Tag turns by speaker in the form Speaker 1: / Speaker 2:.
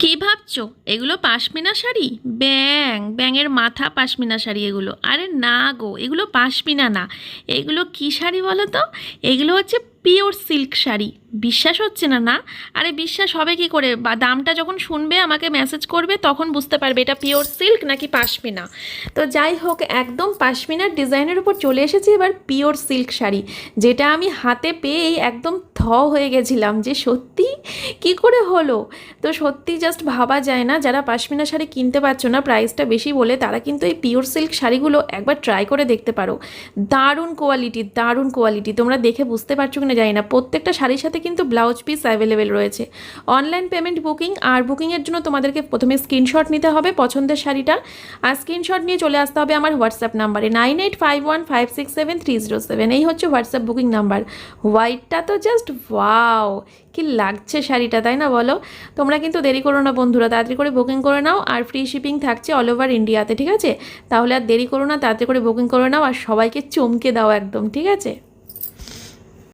Speaker 1: কি ভাবছো এগুলো পাশমিনা শাড়ি? ব্যাঙের মাথা পাশমিনা শাড়ি এগুলো? আরে না গো, এগুলো পাশমিনা না। এগুলো কি শাড়ি বলো তো? এগুলো হচ্ছে পিওর সিল্ক শাড়ি। বিশ্বাস হচ্ছে না না? আরে বিশ্বাস হবে কি করে? বা দামটা যখন শুনবে আমাকে মেসেজ করবে, তখন বুঝতে পারবে এটা পিওর সিল্ক নাকি পাশমিনা। তো যাই হোক, একদম পাশমিনার ডিজাইনের উপর চলে এসেছি এবার পিওর সিল্ক শাড়ি, যেটা আমি হাতে পেয়েই একদম হয়ে গেছিলাম যে সত্যি কি করে হলো। তো সত্যি জাস্ট ভাবা যায় না। যারা পাশমিনা শাড়ি কিনতে পারছো না প্রাইসটা বেশি বলে, তারা কিন্তু এই পিওর সিল্ক শাড়িগুলো একবার ট্রাই করে দেখতে পারো। দারুণ কোয়ালিটি, দারুণ কোয়ালিটি। তোমরা দেখে বুঝতে পারছো কিনা জানি না, প্রত্যেকটা শাড়ির সাথে কিন্তু ব্লাউজ পিস অ্যাভেলেবেল রয়েছে। অনলাইন পেমেন্ট বুকিং, আর বুকিংয়ের জন্য তোমাদেরকে প্রথমে স্ক্রিনশট নিতে হবে পছন্দের শাড়িটা, আর স্ক্রিনশট নিয়ে চলে আসতে হবে আমার হোয়াটসঅ্যাপ নাম্বারে 9851567307। এই হচ্ছে হোয়াটসঅ্যাপ বুকিং নাম্বার। হোয়াইটটা তো জাস্ট ওয়াও, কি লাগছে শাড়িটা, তাই না বলো? তোমরা কিন্তু দেরি করো না বন্ধুরা, তাড়াতাড়ি করে বুকিং করে নাও। আর ফ্রি শিপিং থাকছে অল ওভার ইন্ডিয়াতে, ঠিক আছে? তাহলে আর দেরি করো না, তাড়াতাড়ি করে বুকিং করে নাও আর সবাইকে চমকে দাও একদম, ঠিক আছে?